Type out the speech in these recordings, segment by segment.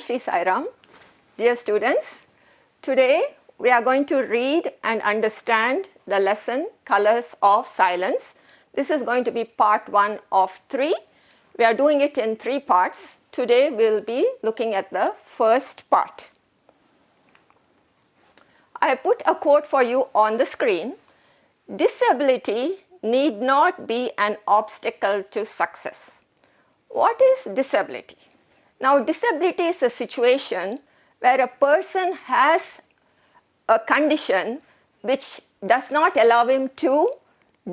Sri Sai Ram. Dear students, today we are going to read and understand the lesson Colors of Silence. This is going to be part 1 of 3. We are doing it in 3 parts. Today we will be looking at the first part. I put a quote for you on the screen. Disability need not be an obstacle to success. What is disability? Now, disability is a situation where a person has a condition which does not allow him to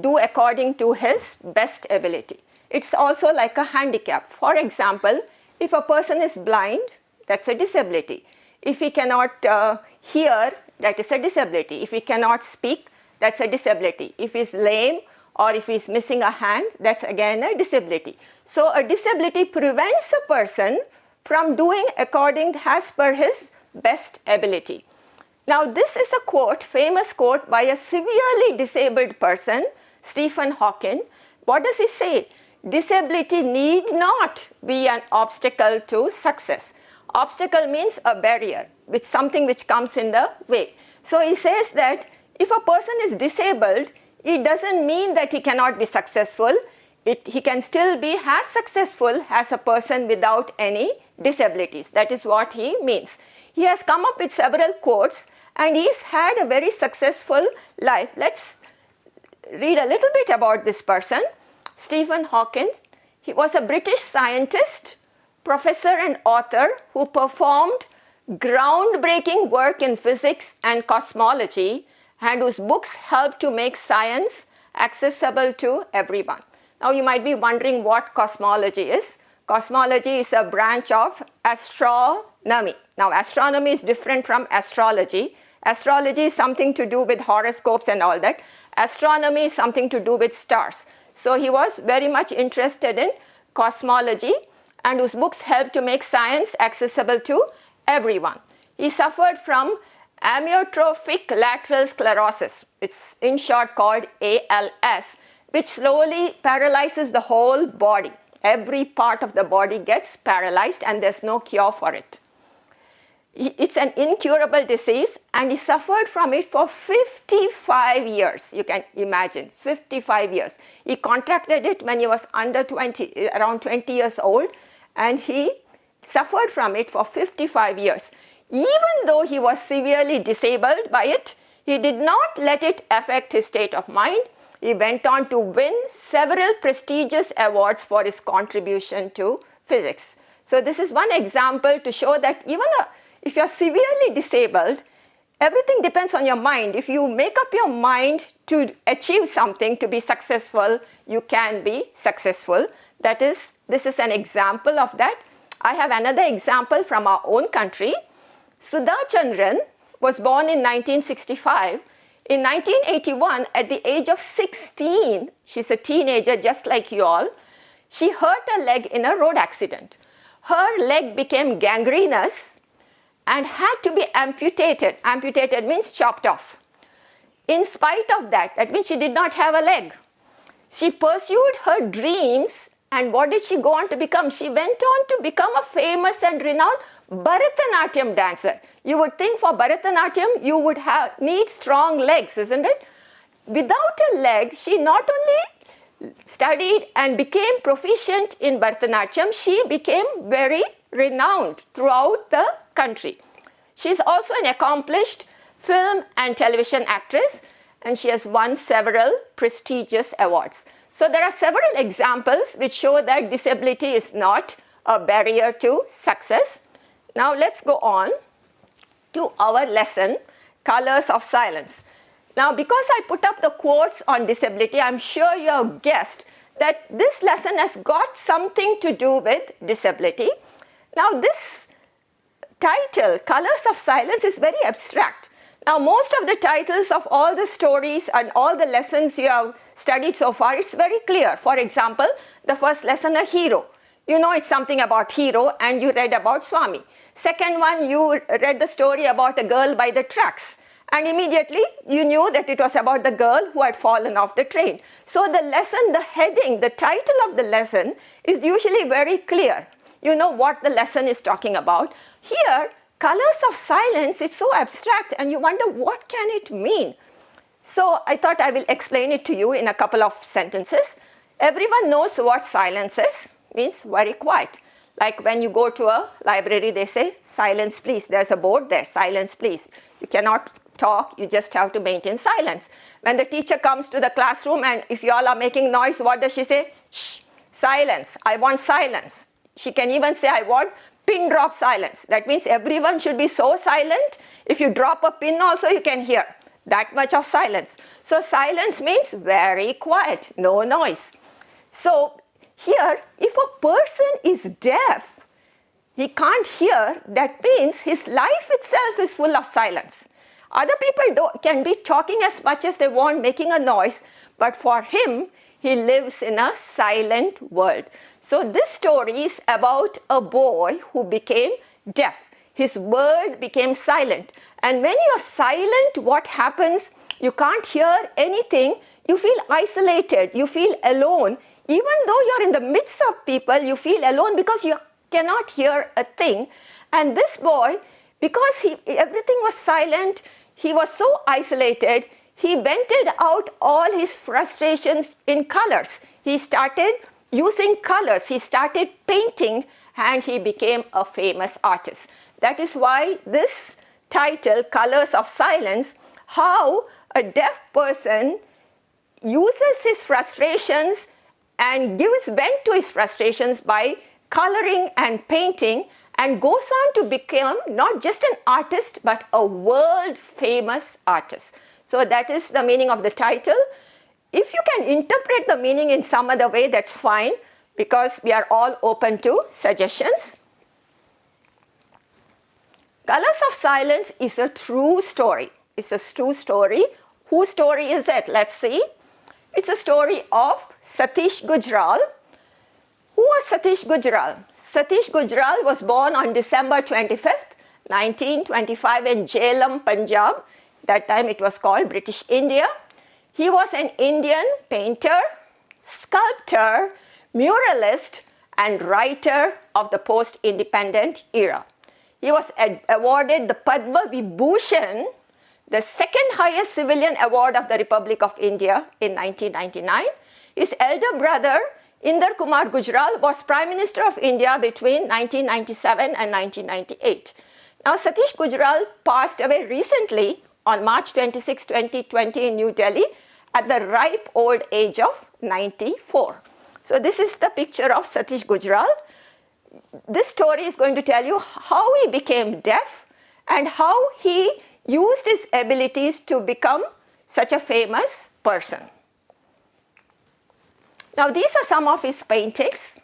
do according to his best ability. It's also like a handicap. For example, if a person is blind, that's a disability. If he cannot hear, that is a disability. If he cannot speak, that's a disability. If he's lame or if he's missing a hand, that's again a disability. So a disability prevents a person from doing according as per his best ability. Now this is a quote, famous quote by a severely disabled person, Stephen Hawking. What does he say? Disability need not be an obstacle to success. Obstacle means a barrier, which something which comes in the way. So he says that if a person is disabled, it doesn't mean that he cannot be successful. He can still be as successful as a person without any disabilities. That is what he means. He has come up with several quotes and he's had a very successful life. Let's read a little bit about this person. Stephen Hawking. He was a British scientist, professor and author who performed groundbreaking work in physics and cosmology and whose books helped to make science accessible to everyone. Now you might be wondering what cosmology is. Cosmology is a branch of astronomy. Now astronomy is different from astrology. Astrology is something to do with horoscopes and all that. Astronomy is something to do with stars. So he was very much interested in cosmology and whose books helped to make science accessible to everyone. He suffered from amyotrophic lateral sclerosis. It's in short called ALS, which slowly paralyzes the whole body. Every part of the body gets paralyzed and there's no cure for it. It's an incurable disease and he suffered from it for 55 years. You can imagine, 55 years. He contracted it when he was around 20 years old, and he suffered from it for 55 years. Even though he was severely disabled by it, he did not let it affect his state of mind. He went on to win several prestigious awards for his contribution to physics. So this is one example to show that even if you're severely disabled, everything depends on your mind. If you make up your mind to achieve something, to be successful, you can be successful. This is an example of that. I have another example from our own country. Sudha Chandran was born in 1965. In 1981, at the age of 16, she's a teenager just like you all, she hurt her leg in a road accident. Her leg became gangrenous and had to be amputated. Amputated means chopped off. In spite of that, that means she did not have a leg. She pursued her dreams, and what did she go on to become? She went on to become a famous and renowned Bharatanatyam dancer. You would think for Bharatanatyam you would need strong legs, isn't it? Without a leg, she not only studied and became proficient in Bharatanatyam, she became very renowned throughout the country. She is also an accomplished film and television actress, and she has won several prestigious awards. So there are several examples which show that disability is not a barrier to success. Now let's go on to our lesson, Colors of Silence. Now because I put up the quotes on disability, I'm sure you have guessed that this lesson has got something to do with disability. Now this title, Colors of Silence, is very abstract. Now most of the titles of all the stories and all the lessons you have studied so far, it's very clear. For example, the first lesson, a hero. You know it's something about hero and you read about Swami. Second one, you read the story about a girl by the tracks. And immediately you knew that it was about the girl who had fallen off the train. So the lesson, the heading, the title of the lesson is usually very clear. you know what the lesson is talking about. Here, colors of silence is so abstract and you wonder what can it mean. So I thought I will explain it to you in a couple of sentences. Everyone knows what silence is, means very quiet. Like when you go to a library, they say, silence please. There's a board there, silence please. You cannot talk, you just have to maintain silence. When the teacher comes to the classroom and if you all are making noise, what does she say? Shh, silence, I want silence. She can even say, I want pin drop silence. That means everyone should be so silent. If you drop a pin also, you can hear. That much of silence. So silence means very quiet, no noise. So here, if a person is deaf, he can't hear, that means his life itself is full of silence. Other people can be talking as much as they want, making a noise, but for him, he lives in a silent world. So this story is about a boy who became deaf. His world became silent. And when you're silent, what happens? You can't hear anything. You feel isolated. You feel alone. Even though you're in the midst of people, you feel alone because you cannot hear a thing. And this boy, because everything was silent, he was so isolated, he vented out all his frustrations in colors. He started using colors. He started painting and he became a famous artist. That is why this title, Colors of Silence, how a deaf person uses his frustrations and gives vent to his frustrations by coloring and painting and goes on to become not just an artist but a world famous artist. So that is the meaning of the title. If you can interpret the meaning in some other way, that's fine, because we are all open to suggestions. Colors of Silence is a true story. It's a true story. Whose story is it? Let's see. It's a story of Satish Gujral. Who was Satish Gujral? Satish Gujral was born on December 25th, 1925 in Jhelum, Punjab. That time it was called British India. He was an Indian painter, sculptor, muralist, and writer of the post-independent era. He was awarded the Padma Vibhushan, the second highest civilian award of the Republic of India in 1999. His elder brother, Inder Kumar Gujral, was Prime Minister of India between 1997 and 1998. Now, Satish Gujral passed away recently on March 26, 2020 in New Delhi at the ripe old age of 94. So this is the picture of Satish Gujral. This story is going to tell you how he became deaf and how he used his abilities to become such a famous person. Now these are some of his paintings.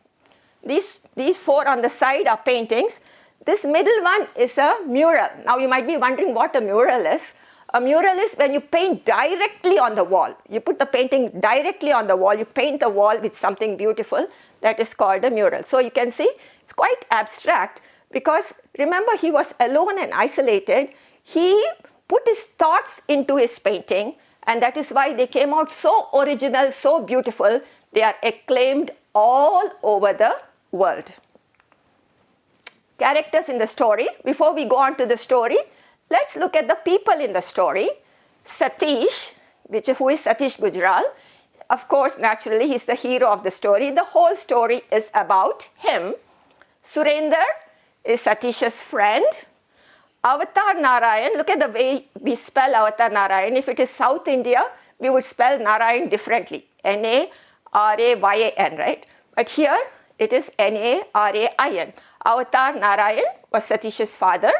These four on the side are paintings. This middle one is a mural. Now you might be wondering what a mural is. A mural is when you paint directly on the wall. You put the painting directly on the wall. You paint the wall with something beautiful. That is called a mural. So you can see it's quite abstract because remember he was alone and isolated. He put his thoughts into his painting and that is why they came out so original, so beautiful. They are acclaimed all over the world. Characters in the story. Before we go on to the story, let's look at the people in the story. Satish, who is Satish Gujral. Of course, naturally, he's the hero of the story. The whole story is about him. Surender is Satish's friend. Avatar Narayan, look at the way we spell Avatar Narayan. If it is South India, we would spell Narayan differently. N-A-R-A-Y-A-N, right? But here, it is N-A-R-A-I-N. Avatar Narayan was Satish's father.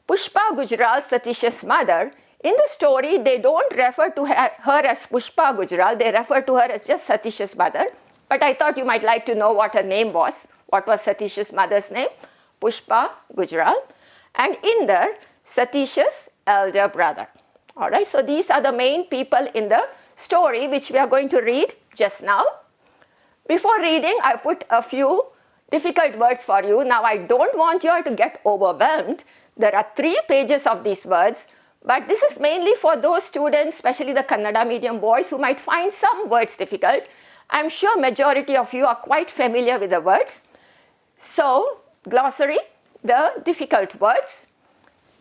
Pushpa Gujral, Satish's mother. In the story, they don't refer to her as Pushpa Gujral. They refer to her as just Satish's mother. But I thought you might like to know what her name was. What was Satish's mother's name? Pushpa Gujral. And Inder, Satish's elder brother. All right, so these are the main people in the story which we are going to read just now. Before reading, I put a few difficult words for you. Now, I don't want you all to get overwhelmed. There are 3 pages of these words, but this is mainly for those students, especially the Kannada medium boys, who might find some words difficult. I'm sure majority of you are quite familiar with the words. So, glossary, the difficult words.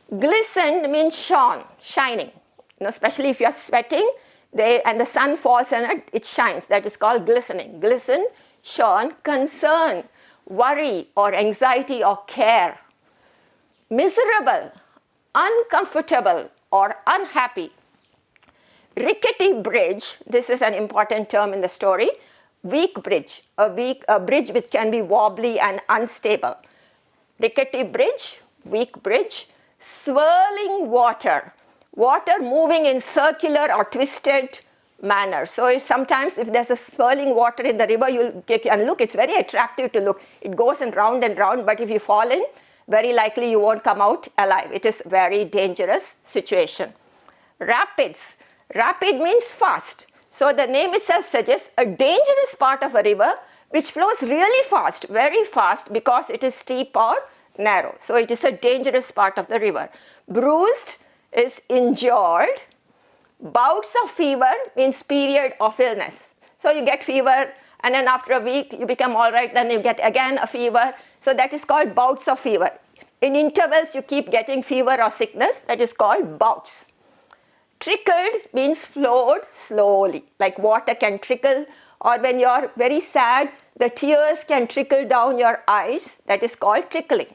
Glistened means shone, shining. Especially if you are sweating and the sun falls on it, it shines. That is called glistening. Glisten, shone, concern, worry or anxiety or care. Miserable, uncomfortable or unhappy. Rickety bridge, this is an important term in the story. Weak bridge, a bridge which can be wobbly and unstable. Rickety bridge, weak bridge. Swirling water, water moving in circular or twisted manner. So if there's a swirling water in the river, you can look, it's very attractive to look. It goes in round and round, but if you fall in, very likely you won't come out alive. It is very dangerous situation. Rapids, rapid means fast. So the name itself suggests a dangerous part of a river which flows really fast, very fast, because it is steep or narrow. So it is a dangerous part of the river. Bruised is injured. Bouts of fever means period of illness. So you get fever and then after a week you become all right, then you get again a fever. So that is called bouts of fever. In intervals you keep getting fever or sickness, that is called bouts. Trickled means flowed slowly, like water can trickle, or when you are very sad, the tears can trickle down your eyes, that is called trickling.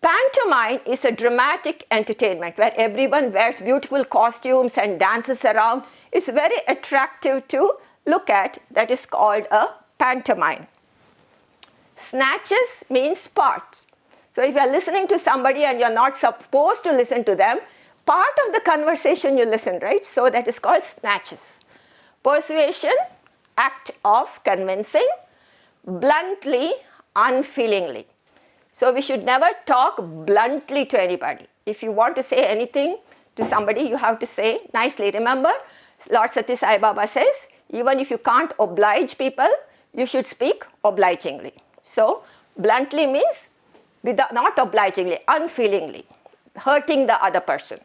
Pantomime is a dramatic entertainment where everyone wears beautiful costumes and dances around. It's very attractive to look at. That is called a pantomime. Snatches means parts. So if you are listening to somebody and you're not supposed to listen to them, part of the conversation you listen, right? So that is called snatches. Persuasion, act of convincing. Bluntly, unfeelingly. So we should never talk bluntly to anybody. If you want to say anything to somebody, you have to say nicely. Remember, Lord Sathya Sai Baba says, even if you can't oblige people, you should speak obligingly. So bluntly means not obligingly, unfeelingly, hurting the other person.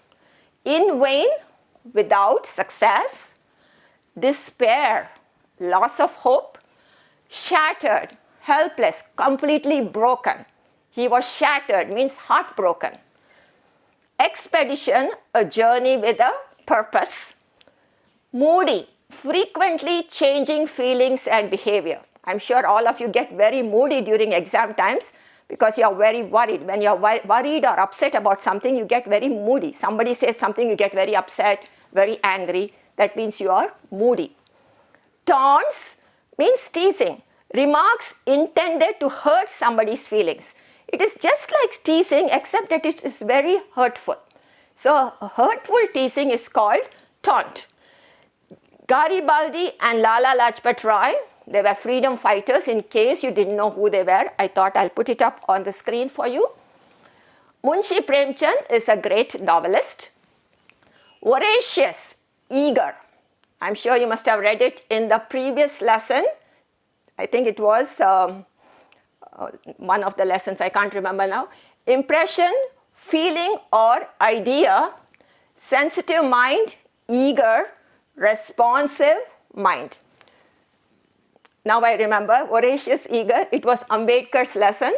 In vain, without success. Despair, loss of hope. Shattered, helpless, completely broken. He was shattered, means heartbroken. Expedition, a journey with a purpose. Moody, frequently changing feelings and behavior. I'm sure all of you get very moody during exam times because you're very worried. When you're worried or upset about something, you get very moody. Somebody says something, you get very upset, very angry. That means you are moody. Taunts means teasing. Remarks intended to hurt somebody's feelings. It is just like teasing, except that it is very hurtful. So hurtful teasing is called taunt. Garibaldi and Lala Lajpat Rai, they were freedom fighters. In case you didn't know who they were, I thought I'll put it up on the screen for you. Munshi Premchand is a great novelist. Voracious, eager. I'm sure you must have read it in the previous lesson. I think it was one of the lessons, I can't remember now. Impression, feeling or idea. Sensitive mind, eager, responsive mind. Now I remember, voracious, eager. It was Ambedkar's lesson.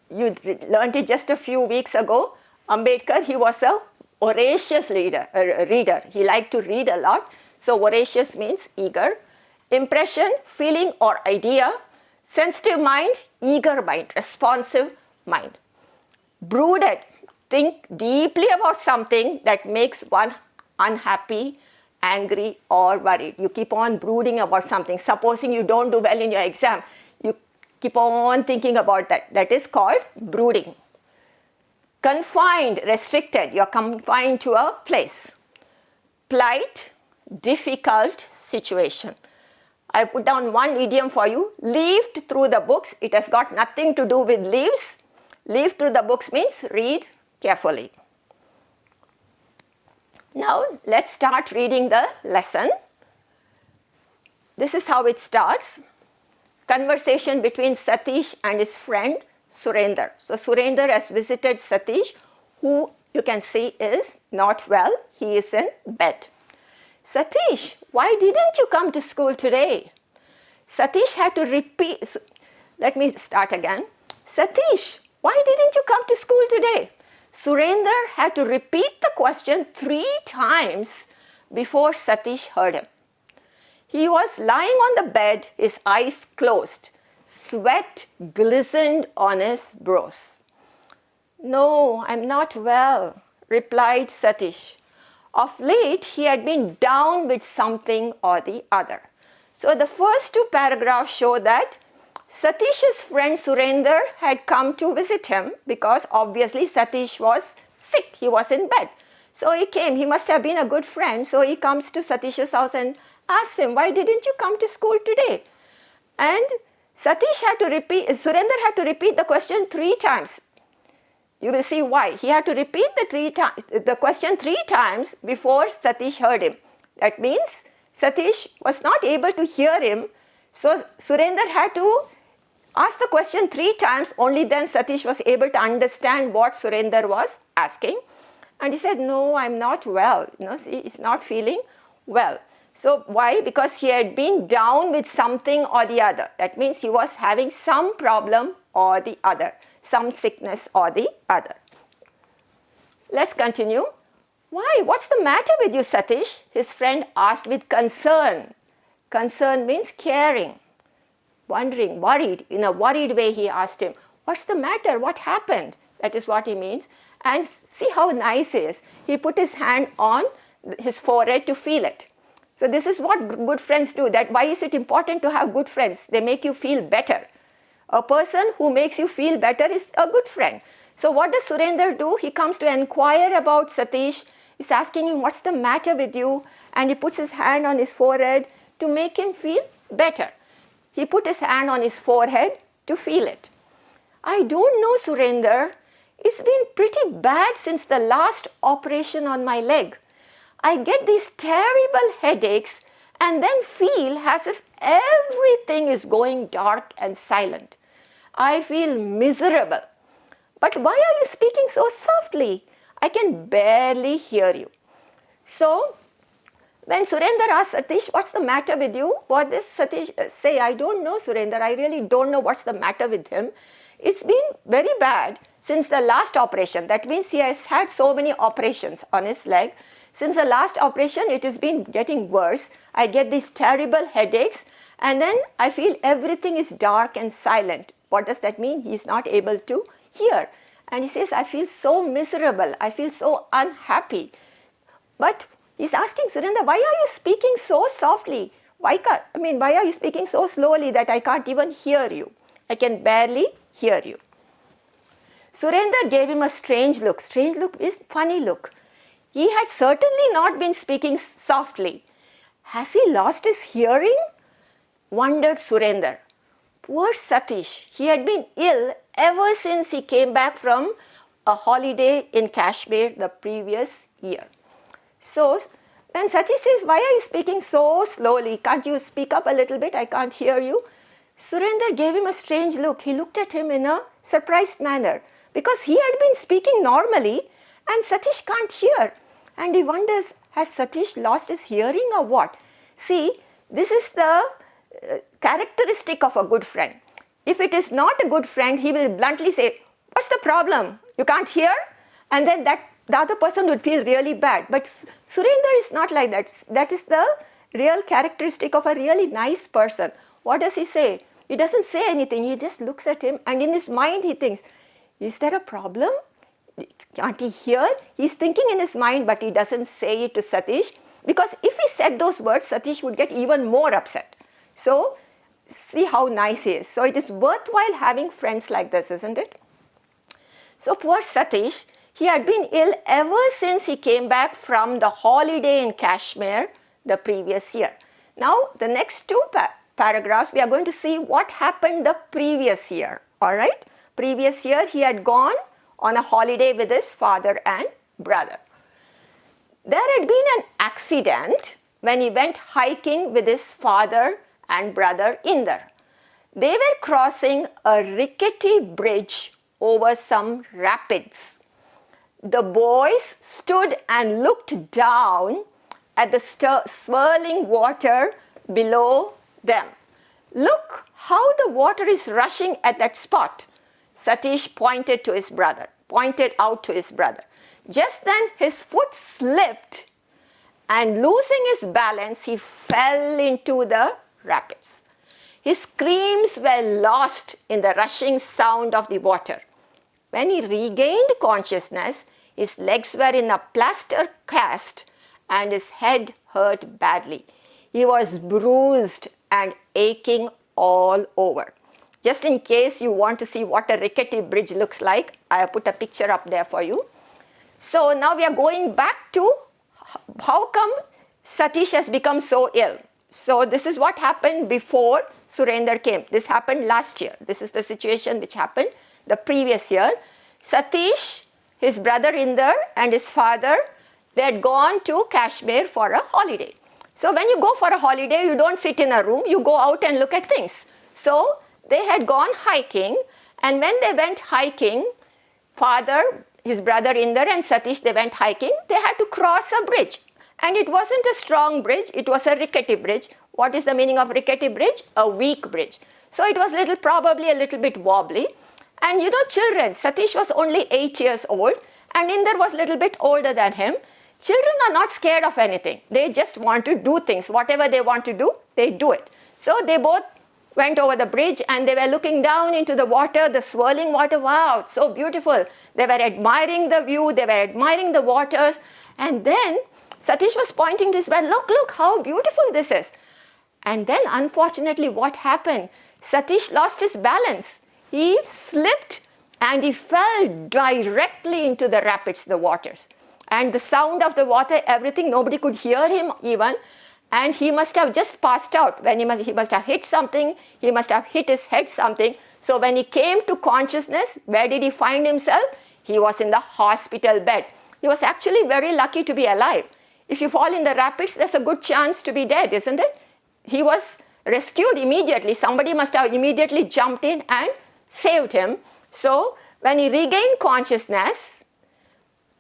You learned it just a few weeks ago. Ambedkar, he was a voracious reader. He liked to read a lot. So voracious means eager. Impression, feeling or idea. Sensitive mind, eager mind, responsive mind. Brooded, think deeply about something that makes one unhappy, angry or worried. You keep on brooding about something. Supposing you don't do well in your exam, you keep on thinking about that. That is called brooding. Confined, restricted, you're confined to a place. Plight, difficult situation. I put down one idiom for you. Leafed through the books. It has got nothing to do with leaves. Leaf through the books means read carefully. Now let's start reading the lesson. This is how it starts. Conversation between Satish and his friend Surender. So Surender has visited Satish, who you can see is not well. He is in bed. Satish, why didn't you come to school today? Satish had to repeat. Let me start again. Satish, why didn't you come to school today? Surender had to repeat the question 3 times before Satish heard him. He was lying on the bed, his eyes closed. Sweat glistened on his brows. No, I'm not well, replied Satish. Of late, he had been down with something or the other. So the first 2 paragraphs show that Satish's friend Surender had come to visit him because obviously Satish was sick, he was in bed. So he came, he must have been a good friend, so he comes to Satish's house and asks him, why didn't you come to school today? And Surender had to repeat the question 3 times. You will see why. He had to repeat the question 3 times before Satish heard him. That means Satish was not able to hear him, so Surender had to ask the question 3 times, only then Satish was able to understand what Surender was asking. And he said, no, I'm not well. See, he's not feeling well. So why? Because he had been down with something or the other. That means he was having some problem or the other, some sickness or the other. Let's continue. Why? What's the matter with you, Satish? His friend asked with concern. Concern means caring, wondering, worried. In a worried way, he asked him, what's the matter? What happened? That is what he means. And see how nice he is. He put his hand on his forehead to feel it. So this is what good friends do. That why is it important to have good friends? They make you feel better. A person who makes you feel better is a good friend. So what does Surender do? He comes to inquire about Satish. He's asking him, what's the matter with you? And he puts his hand on his forehead to make him feel better. He put his hand on his forehead to feel it. I don't know, Surender. It's been pretty bad since the last operation on my leg. I get these terrible headaches and then feel as if everything is going dark and silent. I feel miserable. But why are you speaking so softly? I can barely hear you. So, when Surender asked Satish, what's the matter with you? What does Satish say? I don't know, Surender. I really don't know what's the matter with him. It's been very bad since the last operation. That means he has had so many operations on his leg. Since the last operation, it has been getting worse. I get these terrible headaches and then I feel everything is dark and silent. What does that mean? He is not able to hear. And he says, I feel so miserable. I feel so unhappy. But he's asking Surender, why are you speaking so softly? Why are you speaking so slowly that I can't even hear you? I can barely hear you. Surender gave him a strange look. Strange look is funny look. He had certainly not been speaking softly. Has he lost his hearing? Wondered Surender. Poor Satish. He had been ill ever since he came back from a holiday in Kashmir the previous year. So when Satish says, why are you speaking so slowly? Can't you speak up a little bit? I can't hear you. Surender gave him a strange look. He looked at him in a surprised manner because he had been speaking normally and Satish can't hear. And he wonders, has Satish lost his hearing or what? See, this is the characteristic of a good friend. If it is not a good friend, he will bluntly say, what's the problem? You can't hear? And then the other person would feel really bad. But Surender is not like that. That is the real characteristic of a really nice person. What does he say? He doesn't say anything. He just looks at him and in his mind he thinks, is there a problem? Can't he hear? He's thinking in his mind, but he doesn't say it to Satish because if he said those words, Satish would get even more upset. So, see how nice he is. So, it is worthwhile having friends like this, isn't it? So, poor Satish, he had been ill ever since he came back from the holiday in Kashmir the previous year. Now, the next 2 paragraphs, we are going to see what happened the previous year. All right? Previous year, he had gone on a holiday with his father and brother. There had been an accident when he went hiking with his father and brother Inder. They were crossing a rickety bridge over some rapids. The boys stood and looked down at the swirling water below them. Look how the water is rushing at that spot, Satish pointed out to his brother. Just then his foot slipped and losing his balance, he fell into the rapids. His screams were lost in the rushing sound of the water. When he regained consciousness, his legs were in a plaster cast and his head hurt badly. He was bruised and aching all over. Just in case you want to see what a rickety bridge looks like, I have put a picture up there for you. So now we are going back to how come Satish has become so ill. So this is what happened before Surender came. This happened last year. This is the situation which happened the previous year. Satish, his brother Inder and his father, they had gone to Kashmir for a holiday. So when you go for a holiday, you don't sit in a room, you go out and look at things. So they had gone hiking, and when they went hiking, father, his brother Inder and Satish, they went hiking, they had to cross a bridge. And it wasn't a strong bridge, it was a rickety bridge. What is the meaning of rickety bridge? A weak bridge. So it was probably a little bit wobbly. And you know, children, Satish was only 8 years old and Inder was a little bit older than him. Children are not scared of anything. They just want to do things. Whatever they want to do, they do it. So they both went over the bridge and they were looking down into the water, the swirling water. Wow, it's so beautiful. They were admiring the view, they were admiring the waters. And then Satish was pointing to his brother, look how beautiful this is. And then unfortunately what happened? Satish lost his balance. He slipped and he fell directly into the rapids, the waters. And the sound of the water, everything, nobody could hear him even. And he must have just passed out. When he must have hit something, he must have hit his head something. So when he came to consciousness, where did he find himself? He was in the hospital bed. He was actually very lucky to be alive. If you fall in the rapids, there's a good chance to be dead, isn't it? He was rescued immediately. Somebody must have immediately jumped in and saved him. So when he regained consciousness,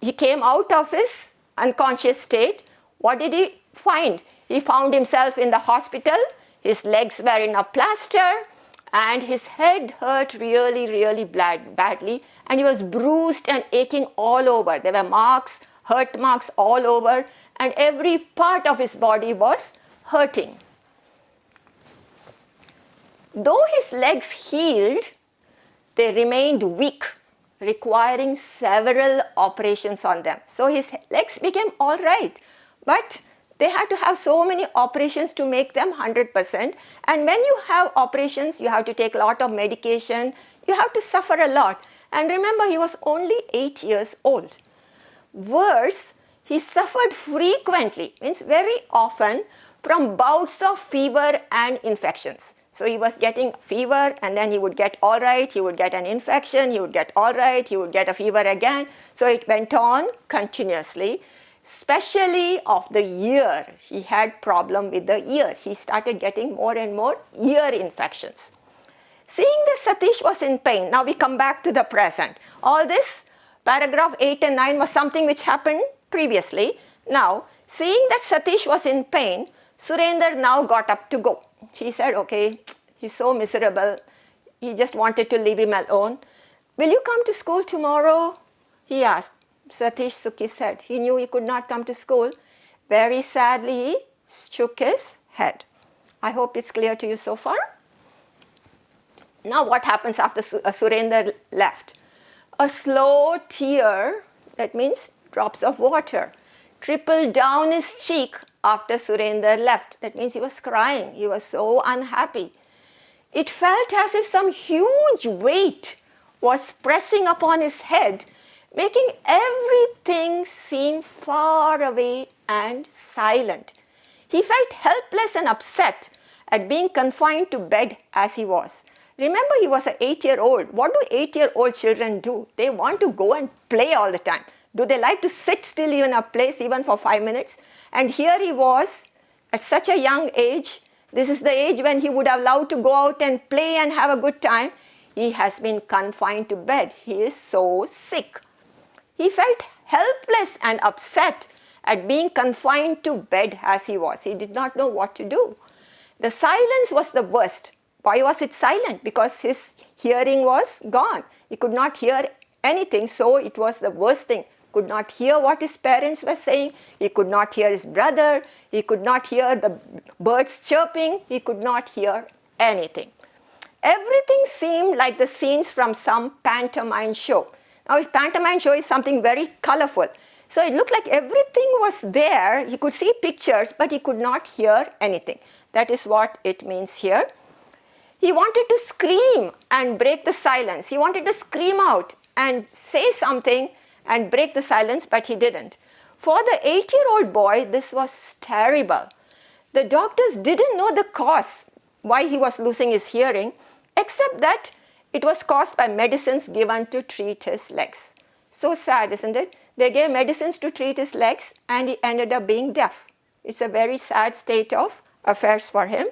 he came out of his unconscious state. What did he find? He found himself in the hospital. His legs were in a plaster and his head hurt really badly, and he was bruised and aching all over. There were marks, hurt marks all over, and every part of his body was hurting. Though his legs healed, they remained weak, requiring several operations on them. So his legs became all right, but they had to have so many operations to make them 100%. And when you have operations, you have to take a lot of medication, you have to suffer a lot. And remember, he was only 8 years old. Worse, he suffered frequently, means very often, from bouts of fever and infections. So he was getting fever and then he would get all right, he would get an infection, he would get all right, he would get a fever again. So it went on continuously. Especially of the ear, he had problem with the ear. He started getting more and more ear infections. Seeing that Satish was in pain, now we come back to the present. All this, paragraph 8 and 9 was something which happened previously. Now, seeing that Satish was in pain, Surender now got up to go. He said, okay, he's so miserable. He just wanted to leave him alone. Will you come to school tomorrow? He asked. Satish shook his head. He knew he could not come to school. Very sadly, he shook his head. I hope it's clear to you so far. Now what happens after Surender left? A slow tear, that means drops of water, trickled down his cheek after Surender left. That means he was crying. He was so unhappy. It felt as if some huge weight was pressing upon his head, making everything seem far away and silent. He felt helpless and upset at being confined to bed as he was. Remember, he was an 8-year-old. What do 8-year-old children do? They want to go and play all the time. Do they like to sit still in a place even for 5 minutes? And here he was at such a young age. This is the age when he would have loved to go out and play and have a good time. He has been confined to bed. He is so sick. He felt helpless and upset at being confined to bed as he was. He did not know what to do. The silence was the worst. Why was it silent? Because his hearing was gone. He could not hear anything, so it was the worst thing. Could not hear what his parents were saying. He could not hear his brother. He could not hear the birds chirping. He could not hear anything. Everything seemed like the scenes from some pantomime show. Now, if pantomime show is something very colorful, so it looked like everything was there. He could see pictures, but he could not hear anything. That is what it means here. He wanted to scream and break the silence. He wanted to scream out and say something and break the silence, but he didn't. For the 8-year-old boy, this was terrible. The doctors didn't know the cause why he was losing his hearing, except that it was caused by medicines given to treat his legs. So sad, isn't it? They gave medicines to treat his legs and he ended up being deaf. It's a very sad state of affairs for him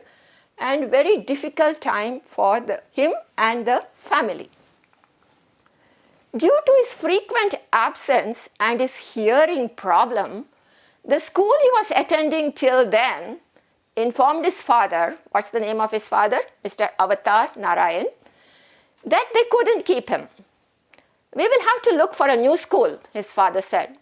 and very difficult time for him and the family. Due to his frequent absence and his hearing problem, the school he was attending till then informed his father, what's the name of his father? Mr. Avatar Narayan, that they couldn't keep him. We will have to look for a new school, his father said.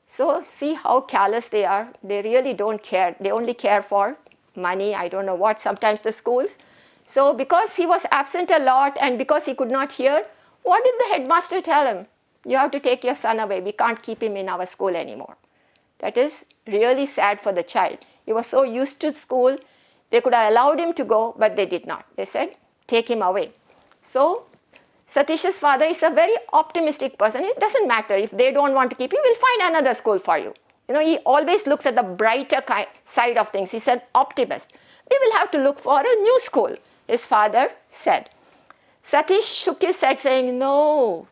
So see how callous they are. They really don't care. They only care for money, I don't know what, sometimes the schools. So because he was absent a lot and because he could not hear, what did the headmaster tell him? You have to take your son away. We can't keep him in our school anymore. That is really sad for the child. He was so used to school. They could have allowed him to go, but they did not. They said, take him away. So Satish's father is a very optimistic person. It doesn't matter if they don't want to keep you, we'll find another school for you. He always looks at the brighter side of things. He's an optimist. We will have to look for a new school, his father said. Satish shook his head saying, no.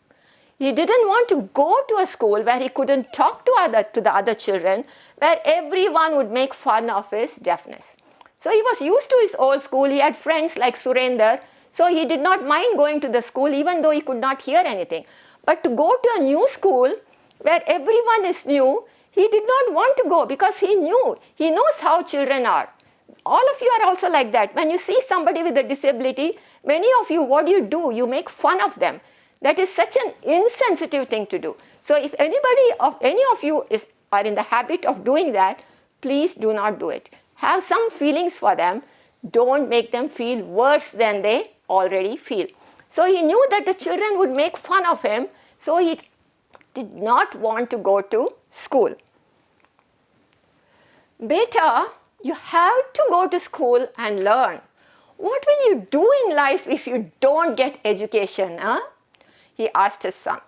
He didn't want to go to a school where he couldn't talk to the other children, where everyone would make fun of his deafness. So he was used to his old school. He had friends like Surender. So he did not mind going to the school even though he could not hear anything. But to go to a new school where everyone is new, he did not want to go because he knows how children are. All of you are also like that. When you see somebody with a disability, many of you, what do? You make fun of them. That is such an insensitive thing to do. So if any of you are in the habit of doing that, please do not do it. Have some feelings for them. Don't make them feel worse than they already feel. So he knew that the children would make fun of him, so he did not want to go to school. Beta, you have to go to school and learn. What will you do in life if you don't get education? He asked his son.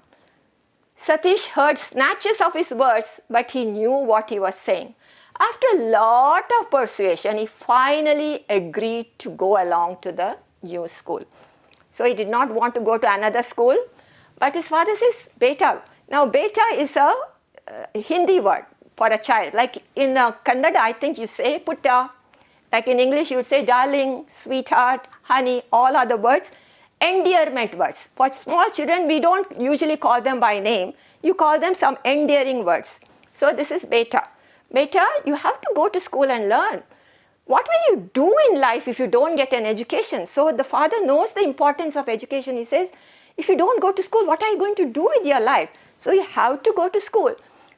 Satish heard snatches of his words, but he knew what he was saying. After a lot of persuasion, he finally agreed to go along to the new school. So he did not want to go to another school, but his father says, Beta. Now, Beta is a Hindi word for a child. Like in Kannada, I think you say Putta. Like in English, you would say darling, sweetheart, honey, all other words. Endearment words. For small children, we don't usually call them by name. You call them some endearing words. So this is Beta. Beta, you have to go to school and learn. What will you do in life if you don't get an education? So the father knows the importance of education. He says, if you don't go to school, what are you going to do with your life? So you have to go to school.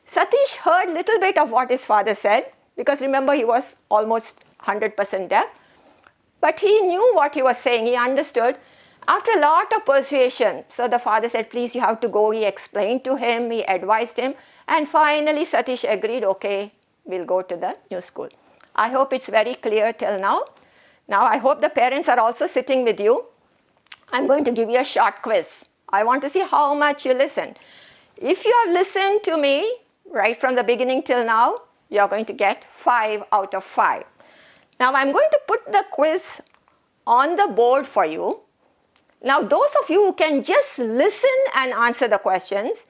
Satish heard a little bit of what his father said, because remember, he was almost 100% deaf. But he knew what he was saying. He understood. After a lot of persuasion, so the father said, please, you have to go. He explained to him, he advised him. And finally, Satish agreed, okay, we'll go to the new school. I hope it's very clear till now. Now, I hope the parents are also sitting with you. I'm going to give you a short quiz. I want to see how much you listened. If you have listened to me right from the beginning till now, you're going to get 5 out of 5. Now, I'm going to put the quiz on the board for you. Now, those of you who can just listen and answer the questions,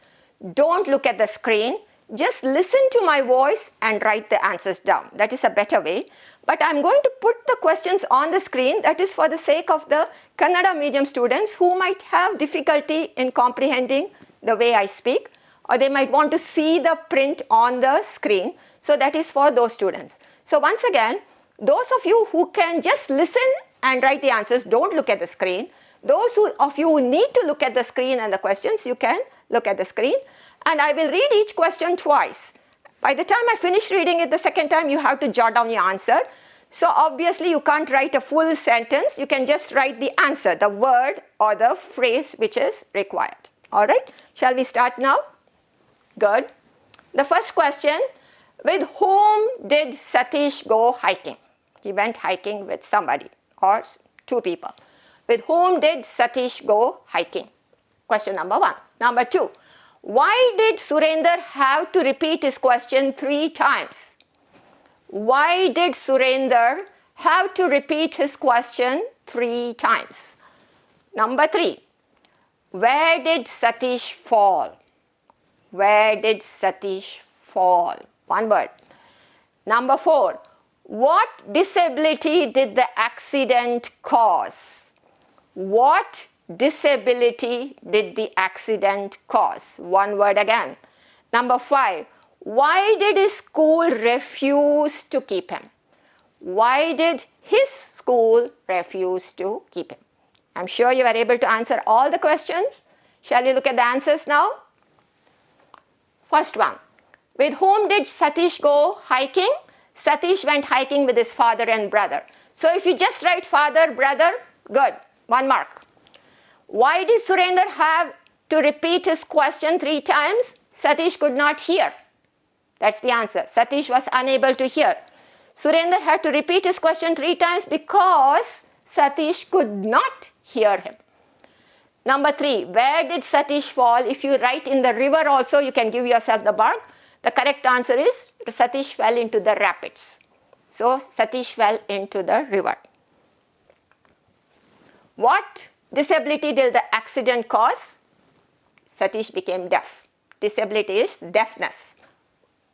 don't look at the screen. Just listen to my voice and write the answers down. That is a better way. But I'm going to put the questions on the screen. That is for the sake of the Kannada medium students who might have difficulty in comprehending the way I speak, or they might want to see the print on the screen. So that is for those students. So once again, Those of you who can just listen and write the answers, don't look at the screen. Those of you who need to look at the screen and the questions, you can look at the screen. And I will read each question twice. By the time I finish reading it the second time, you have to jot down your answer. So obviously you can't write a full sentence. You can just write the answer, the word or the phrase which is required. All right, shall we start now? Good. The first question, with whom did Satish go hiking? He went hiking with somebody or two people. With whom did Satish go hiking? Question number 1. Number 2, why did Surender have to repeat his question 3 times? Why did Surender have to repeat his question 3 times? Number 3, where did Satish fall? Where did Satish fall? One word. Number 4, what disability did the accident cause? What disability did the accident cause? One word again. Number 5, why did his school refuse to keep him? Why did his school refuse to keep him? I'm sure you are able to answer all the questions. Shall we look at the answers now? First one, with whom did Satish go hiking? Satish went hiking with his father and brother. So if you just write father, brother, good, 1 mark. Why did Surender have to repeat his question 3 times? Satish could not hear. That's the answer. Satish was unable to hear. Surender had to repeat his question 3 times because Satish could not hear him. Number 3, where did Satish fall? If you write in the river also, you can give yourself the mark. The correct answer is Satish fell into the rapids. So Satish fell into the river. What disability did the accident cause? Satish became deaf. Disability is deafness.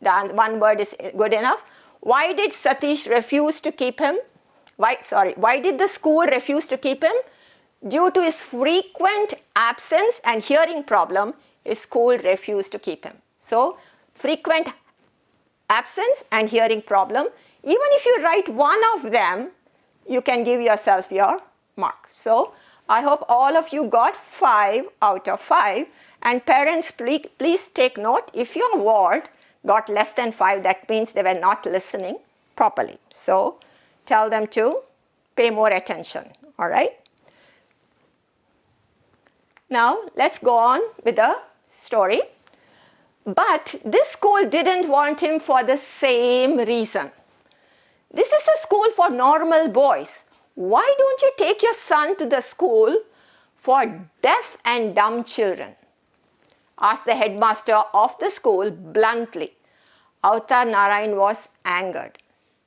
The 1 word is good enough. Why did Satish refuse to keep him? Why did the school refuse to keep him? Due to his frequent absence and hearing problem, his school refused to keep him. So, frequent absence and hearing problem. Even if you write one of them, you can give yourself your mark. So, I hope all of you got 5 out of 5. And parents, please take note, if your ward got less than 5, that means they were not listening properly. So, tell them to pay more attention, all right? Now, let's go on with the story. But this school didn't want him for the same reason. This is a school for normal boys. Why don't you take your son to the school for deaf and dumb children? Asked the headmaster of the school bluntly. Avatar Narayan was angered.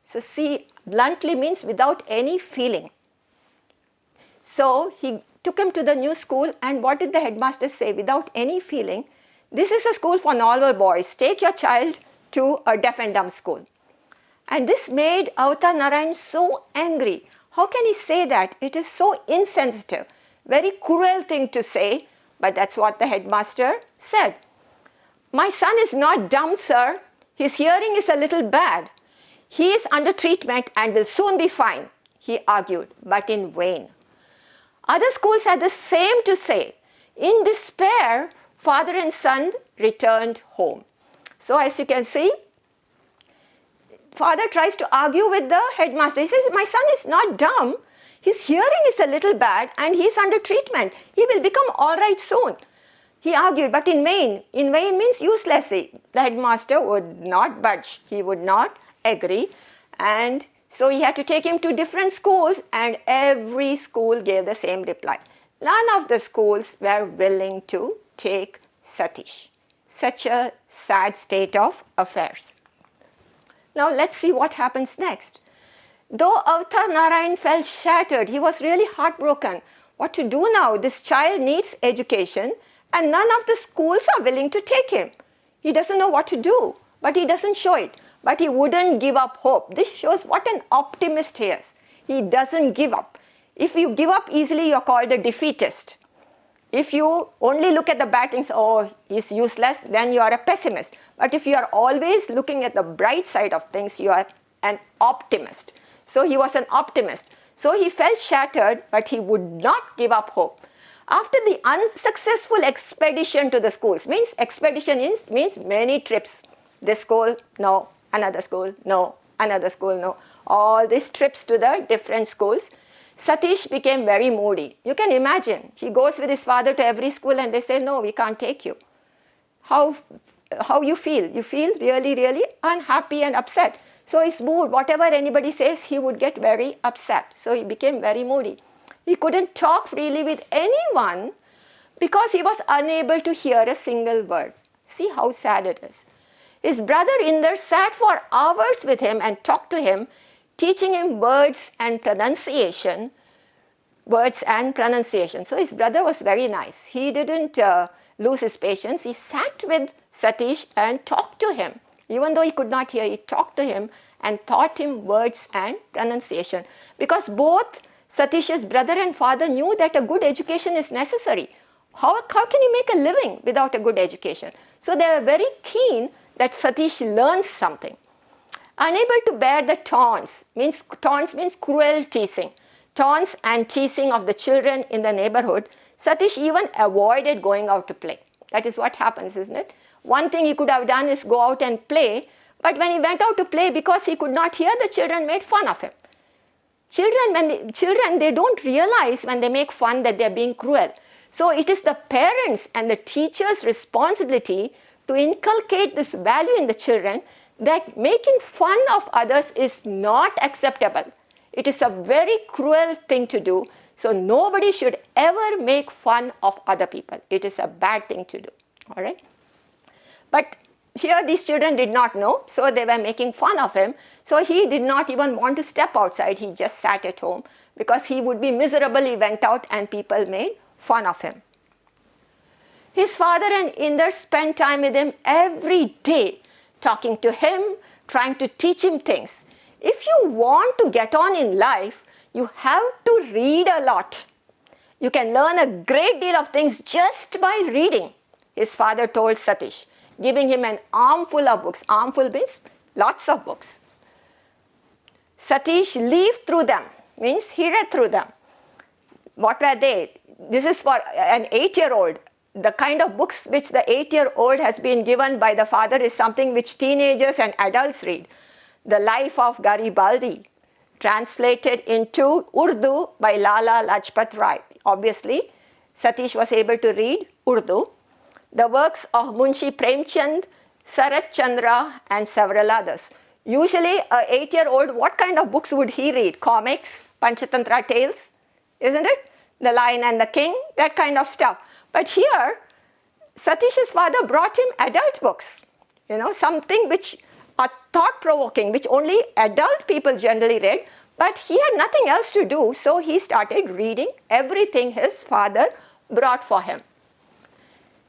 So see, bluntly means without any feeling. So he took him to the new school, and what did the headmaster say? Without any feeling, this is a school for normal boys. Take your child to a deaf and dumb school. And this made Avatar Narayan so angry. How can he say that? It is so insensitive. Very cruel thing to say, but that's what the headmaster said. My son is not dumb, sir. His hearing is a little bad. He is under treatment and will soon be fine, he argued, but in vain. Other schools had the same to say. In despair, father and son returned home. So as you can see, father tries to argue with the headmaster. He says, my son is not dumb. His hearing is a little bad and he is under treatment. He will become all right soon. He argued, but in vain. In vain means uselessly. The headmaster would not budge. He would not agree. And so he had to take him to different schools, and every school gave the same reply. None of the schools were willing to take Satish. Such a sad state of affairs. Now let's see what happens next. Though Avatar Narayan felt shattered, he was really heartbroken. What to do now? This child needs education and none of the schools are willing to take him. He doesn't know what to do, but he doesn't show it. But he wouldn't give up hope. This shows what an optimist he is. He doesn't give up. If you give up easily, you're called a defeatist. If you only look at the bad things, oh, he's useless, then you are a pessimist. But if you are always looking at the bright side of things, you are an optimist. So he was an optimist. So he felt shattered, but he would not give up hope. After the unsuccessful expedition to the schools, means expedition means many trips. This school, no. Another school, no. Another school, no. All these trips to the different schools. Satish became very moody. You can imagine. He goes with his father to every school and they say, no, we can't take you. How you feel? You feel really, really unhappy and upset. So his mood, whatever anybody says, he would get very upset. So he became very moody. He couldn't talk freely with anyone because he was unable to hear a single word. See how sad it is. His brother Inder sat for hours with him and talked to him, teaching him words and pronunciation. So his brother was very nice. He didn't lose his patience. He sat with Satish and talked to him. Even though he could not hear, he talked to him and taught him words and pronunciation. Because both Satish's brother and father knew that a good education is necessary. How can you make a living without a good education? So they were very keen that Satish learns something. Unable to bear the taunts means cruel teasing. Taunts and teasing of the children in the neighborhood, Satish even avoided going out to play. That is what happens, isn't it? One thing he could have done is go out and play, but when he went out to play, because he could not hear, the children made fun of him. Children, they don't realize when they make fun that they're being cruel. So it is the parents and the teachers' responsibility to inculcate this value in the children that making fun of others is not acceptable. It is a very cruel thing to do. So nobody should ever make fun of other people. It is a bad thing to do. All right? But here these children did not know, so they were making fun of him. So he did not even want to step outside. He just sat at home because he would be miserable. He went out and people made fun of him. His father and Inder spent time with him every day, talking to him, trying to teach him things. If you want to get on in life, you have to read a lot. You can learn a great deal of things just by reading, his father told Satish, giving him an armful of books. Armful means lots of books. Satish leafed through them, means he read through them. What were they? This is for an 8-year-old. The kind of books which the 8-year-old has been given by the father is something which teenagers and adults read. The Life of Garibaldi, translated into Urdu by Lala Lajpat Rai. Obviously, Satish was able to read Urdu. The works of Munshi Premchand, Sarat Chandra and several others. Usually, an 8-year-old, what kind of books would he read? Comics, Panchatantra tales, isn't it? The Lion and the King, that kind of stuff. But here, Satish's father brought him adult books, something which are thought-provoking, which only adult people generally read, but he had nothing else to do, so he started reading everything his father brought for him.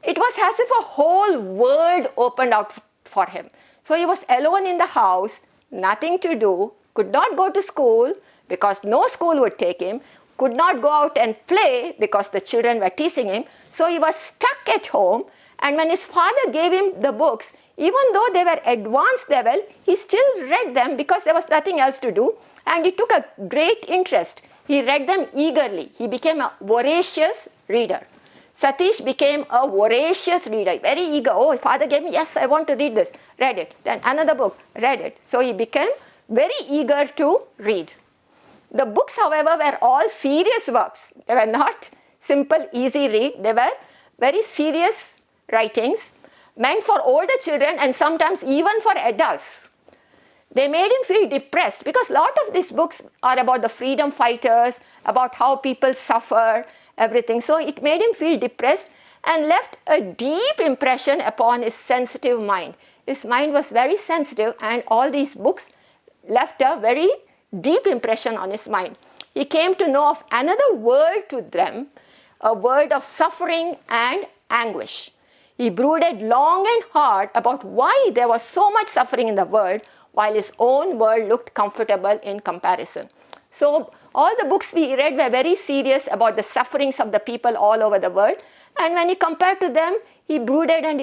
It was as if a whole world opened out for him. So he was alone in the house, nothing to do, could not go to school because no school would take him, could not go out and play because the children were teasing him. So he was stuck at home, and when his father gave him the books, even though they were advanced level, he still read them because there was nothing else to do, and he took a great interest. He read them eagerly. He became a voracious reader. Satish became a voracious reader, very eager. Oh, father gave me, yes, I want to read this. Read it. Then another book, read it. So he became very eager to read. The books, however, were all serious works. They were not simple, easy read. They were very serious writings meant for older children and sometimes even for adults. They made him feel depressed because a lot of these books are about the freedom fighters, about how people suffer, everything. So it made him feel depressed and left a deep impression upon his sensitive mind. His mind was very sensitive, and all these books left a very deep impression on his mind. He came to know of another world to them, a world of suffering and anguish. He brooded long and hard about why there was so much suffering in the world while his own world looked comfortable in comparison. So all the books we read were very serious about the sufferings of the people all over the world, and when he compared to them, he brooded and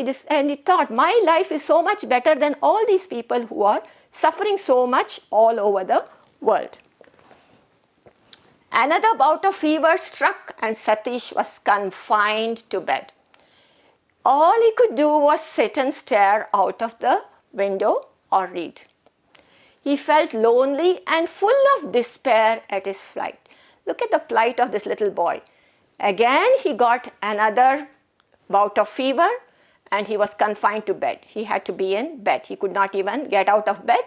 he thought, my life is so much better than all these people who are suffering so much all over the world. Another bout of fever struck and Satish was confined to bed. All he could do was sit and stare out of the window or read. He felt lonely and full of despair at his plight. Look at the plight of this little boy. Again, he got another bout of fever and he was confined to bed. He had to be in bed. He could not even get out of bed.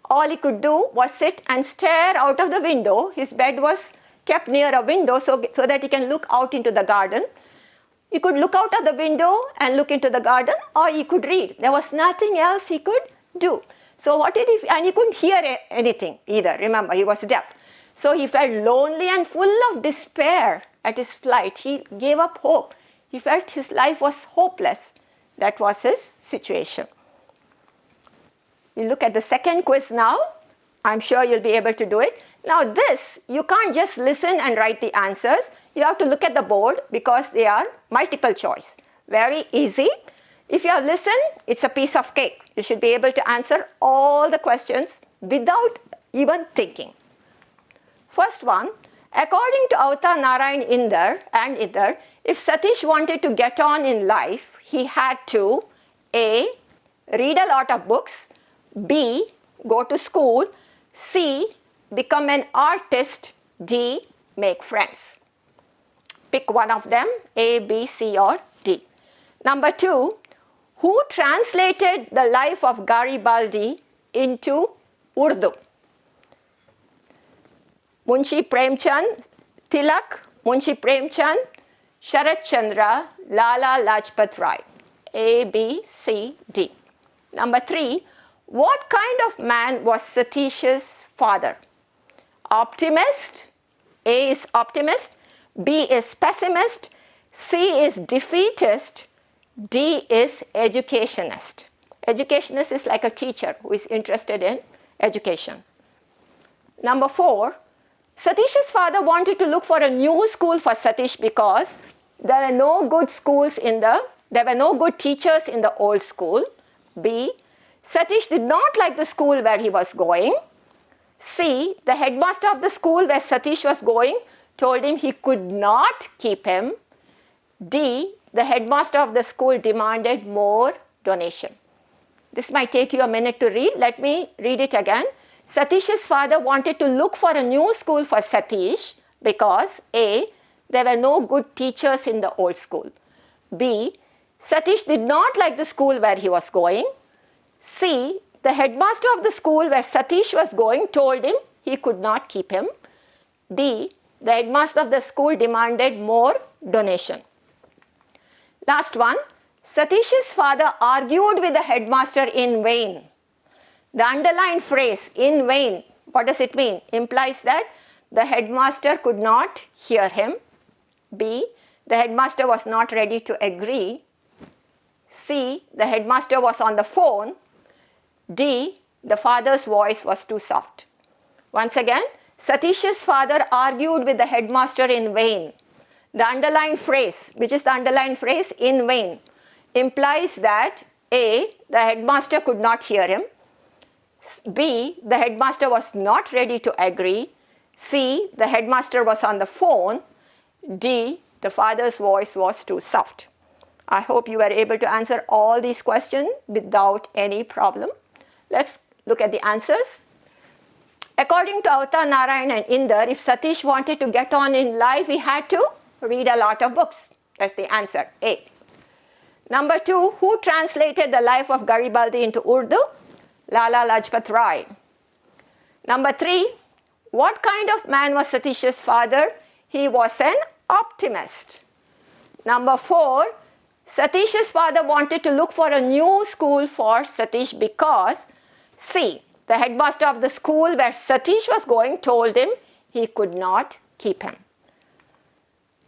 All he could do was sit and stare out of the window. His bed was kept near a window so that he can look out into the garden. He could look out of the window and look into the garden, or he could read. There was nothing else he could do. So what did he, and he couldn't hear anything either. Remember, he was deaf. So he felt lonely and full of despair at his plight. He gave up hope. He felt his life was hopeless. That was his situation. We look at the second quiz now. I'm sure you'll be able to do it. Now this, you can't just listen and write the answers. You have to look at the board because they are multiple choice. Very easy. If you have listened, it's a piece of cake. You should be able to answer all the questions without even thinking. First one, according to Avatar Narayan Indar, if Satish wanted to get on in life, he had to A. Read a lot of books, B. Go to school, C. Become an artist, D. Make friends. Pick one of them, A, B, C or D. Number 2, who translated the life of Garibaldi into Urdu? Munshi Premchand, Tilak, Munshi Premchand, Sharat Chandra, Lala Lajpat Rai. A, B, C, D. Number 3, what kind of man was Satish's father? Optimist, A is optimist, B is pessimist, C is defeatist, D is educationist. Educationist is like a teacher who is interested in education. Number 4, Satish's father wanted to look for a new school for Satish because there were no good teachers in the old school. B, Satish did not like the school where he was going. C, the headmaster of the school where Satish was going told him he could not keep him. D, the headmaster of the school demanded more donation. This might take you a minute to read. Let me read it again. Satish's father wanted to look for a new school for Satish because A, there were no good teachers in the old school. B, Satish did not like the school where he was going. C, the headmaster of the school where Satish was going told him he could not keep him. D, the headmaster of the school demanded more donation. Last one, Satish's father argued with the headmaster in vain. The underlined phrase, in vain, what does it mean? Implies that the headmaster could not hear him. B, the headmaster was not ready to agree. C, the headmaster was on the phone. D, the father's voice was too soft. Once again, Satish's father argued with the headmaster in vain. The underlined phrase, which is the underlined phrase, in vain, implies that A, the headmaster could not hear him. B, the headmaster was not ready to agree. C, the headmaster was on the phone. D, the father's voice was too soft. I hope you were able to answer all these questions without any problem. Let's look at the answers. According to Avatar Narayan and Indar, if Satish wanted to get on in life, he had to read a lot of books. That's the answer, A. Number 2, who translated the life of Garibaldi into Urdu? Lala Lajpat Rai. Number 3, what kind of man was Satish's father? He was an optimist. Number 4, Satish's father wanted to look for a new school for Satish because C, the headmaster of the school where Satish was going told him he could not keep him.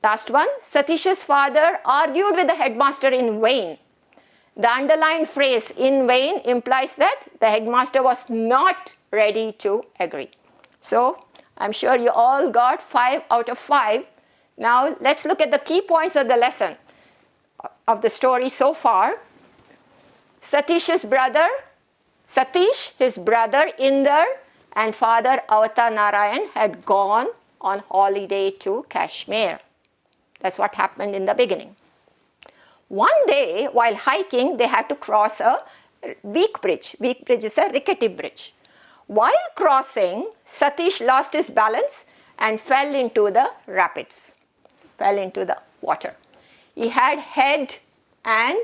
Last one, Satish's father argued with the headmaster in vain. The underlined phrase in vain implies that the headmaster was not ready to agree. So I'm sure you all got 5 out of 5. Now let's look at the key points of the lesson, of the story so far. Satish, his brother Indar, and father Avatar Narayan had gone on holiday to Kashmir. That's what happened in the beginning. One day, while hiking, they had to cross a weak bridge. Weak bridge is a rickety bridge. While crossing, Satish lost his balance and fell into the rapids, fell into the water. He had head and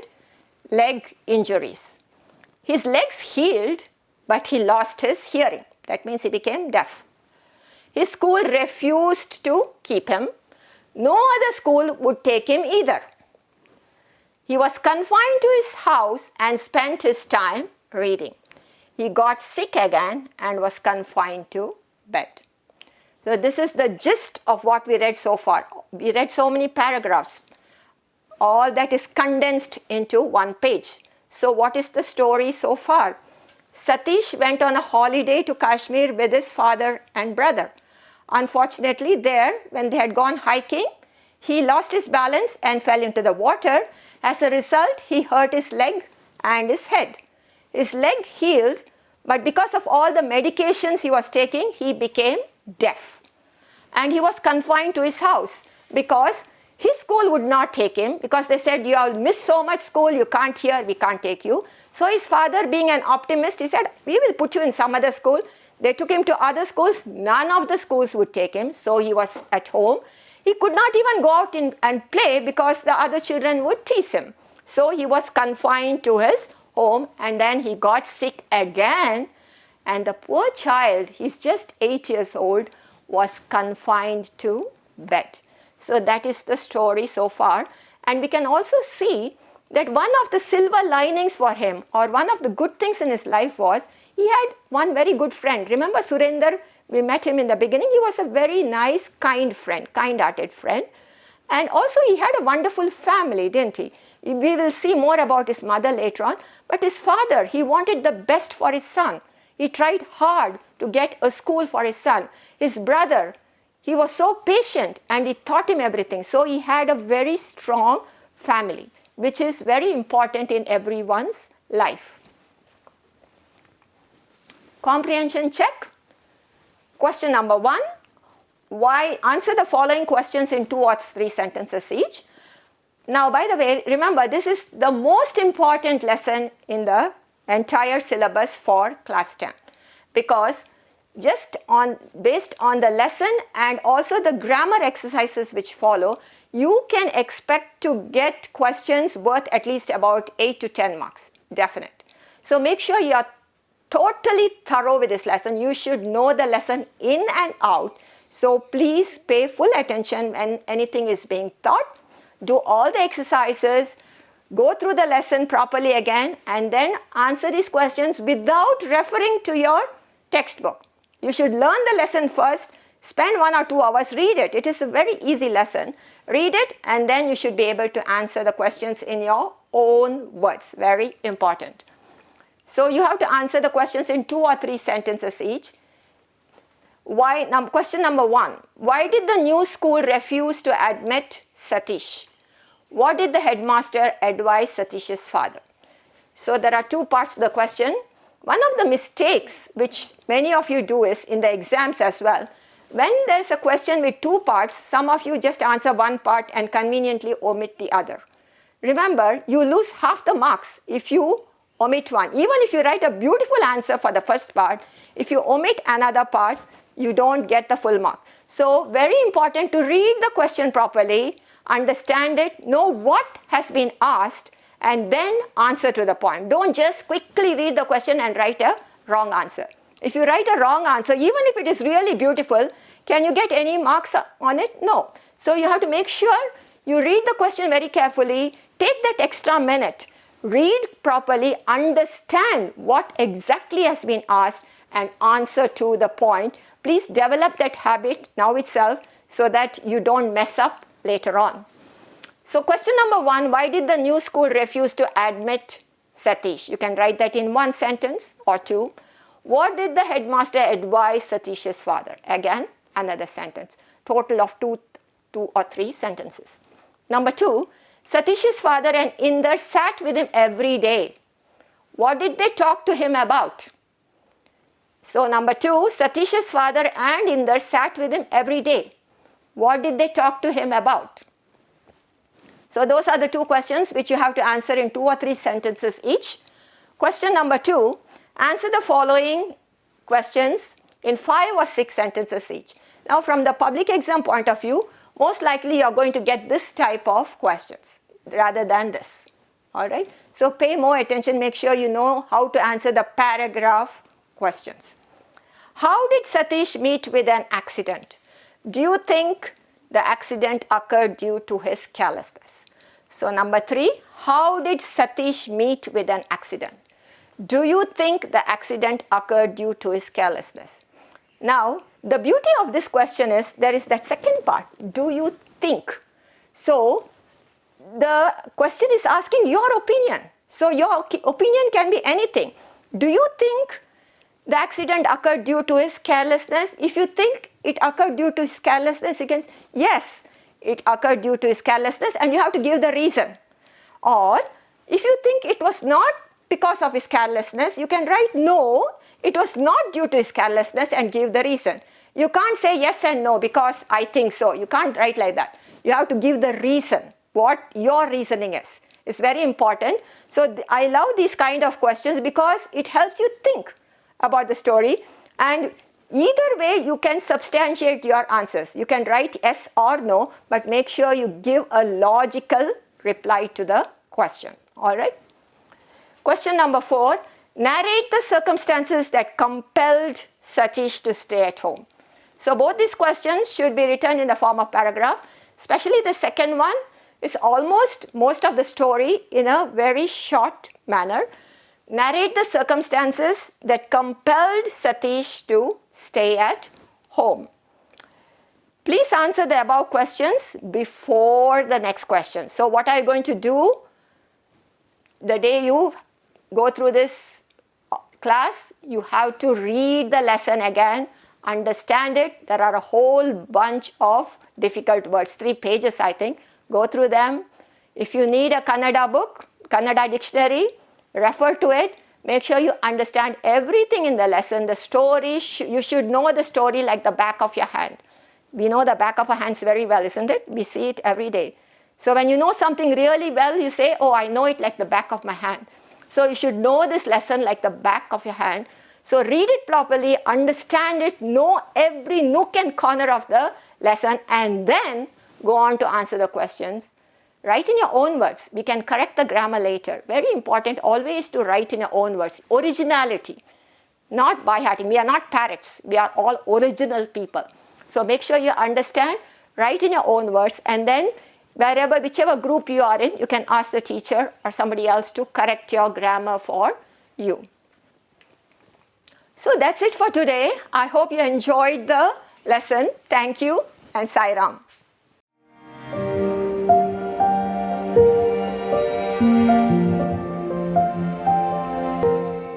leg injuries. His legs healed, but he lost his hearing. That means he became deaf. His school refused to keep him. No other school would take him either. He was confined to his house and spent his time reading. He got sick again and was confined to bed. So this is the gist of what we read so far. We read so many paragraphs. All that is condensed into one page. So what is the story so far? Satish went on a holiday to Kashmir with his father and brother. Unfortunately, there, when they had gone hiking, he lost his balance and fell into the water. As a result, he hurt his leg and his head. His leg healed, but because of all the medications he was taking, he became deaf. And he was confined to his house because his school would not take him, because they said, you have missed so much school, you can't hear, we can't take you. So his father, being an optimist, he said, we will put you in some other school. They took him to other schools. None of the schools would take him, so he was at home. He could not even go out and play because the other children would tease him. So he was confined to his home, and then he got sick again. And the poor child, he's just 8 years old, was confined to bed. So that is the story so far. And we can also see that one of the silver linings for him, or one of the good things in his life, was he had one very good friend. Remember Surinder? We met him in the beginning. He was a very nice, kind friend, kind-hearted friend. And also he had a wonderful family, didn't he? We will see more about his mother later on. But his father, he wanted the best for his son. He tried hard to get a school for his son. His brother, he was so patient and he taught him everything. So he had a very strong family, which is very important in everyone's life. Comprehension check. Question number 1. Why? Answer the following questions in 2 or 3 sentences each. Now, by the way, remember, this is the most important lesson in the entire syllabus for class 10, because based on the lesson and also the grammar exercises which follow, you can expect to get questions worth at least about 8 to 10 marks, definite. So make sure you are totally thorough with this lesson. You should know the lesson in and out. So please pay full attention when anything is being taught. Do all the exercises, go through the lesson properly again, and then answer these questions without referring to your textbook. You should learn the lesson first, spend 1 or 2 hours, read it. It is a very easy lesson. Read it, and then you should be able to answer the questions in your own words. Very important. So you have to answer the questions in 2 or 3 sentences each. Question number 1. Why did the new school refuse to admit Satish? What did the headmaster advise Satish's father? So there are 2 parts to the question. One of the mistakes which many of you do is in the exams as well. When there's a question with 2 parts, some of you just answer one part and conveniently omit the other. Remember, you lose half the marks if you omit one. Even if you write a beautiful answer for the first part, if you omit another part, you don't get the full mark. So very important to read the question properly, understand it, know what has been asked, and then answer to the point. Don't just quickly read the question and write a wrong answer. If you write a wrong answer, even if it is really beautiful, can you get any marks on it? No. So you have to make sure you read the question very carefully, take that extra minute, read properly, understand what exactly has been asked, and answer to the point. Please develop that habit now itself so that you don't mess up later on. So question number 1, why did the new school refuse to admit Satish? You can write that in 1 sentence or 2. What did the headmaster advise Satish's father? Again, another sentence. Total of 2 or 3 sentences. Number 2, Satish's father and Inder sat with him every day. What did they talk to him about? So number 2, Satish's father and Inder sat with him every day. What did they talk to him about? So those are the 2 questions which you have to answer in 2 or 3 sentences each. Question number 2, answer the following questions in 5 or 6 sentences each. Now from the public exam point of view, most likely you are going to get this type of questions rather than this. Alright, so pay more attention, make sure you know how to answer the paragraph questions. How did Satish meet with an accident? Do you think the accident occurred due to his carelessness? So number 3, how did Satish meet with an accident? Do you think the accident occurred due to his carelessness? Now, the beauty of this question is there is that second part, do you think? So, the question is asking your opinion. So, your opinion can be anything. Do you think the accident occurred due to his carelessness? If you think it occurred due to his carelessness, you can say, yes, it occurred due to his carelessness, and you have to give the reason. Or, if you think it was not because of his carelessness, you can write no, it was not due to his carelessness and give the reason. You can't say yes and no because I think so. You can't write like that. You have to give the reason, what your reasoning is. It's very important. So I love these kind of questions because it helps you think about the story, and either way you can substantiate your answers. You can write yes or no, but make sure you give a logical reply to the question. All right. Question number 4, narrate the circumstances that compelled Satish to stay at home. So both these questions should be written in the form of paragraph, especially the second one is almost most of the story in a very short manner. Narrate the circumstances that compelled Satish to stay at home. Please answer the above questions before the next question. So what are you going to do the day you go through this class? You have to read the lesson again, understand it. There are a whole bunch of difficult words, 3 pages I think. Go through them. If you need a Kannada book, Kannada dictionary, refer to it. Make sure you understand everything in the lesson. The story, you should know the story like the back of your hand. We know the back of our hands very well, isn't it? We see it every day. So when you know something really well, you say, oh, I know it like the back of my hand. So you should know this lesson like the back of your hand. So read it properly, understand it, know every nook and corner of the lesson, and then go on to answer the questions. Write in your own words. We can correct the grammar later. Very important always to write in your own words. Originality, not by-hearting. We are not parrots. We are all original people. So make sure you understand, write in your own words, and then whichever group you are in, you can ask the teacher or somebody else to correct your grammar for you. So that's it for today. I hope you enjoyed the lesson. Thank you and Sai Ram.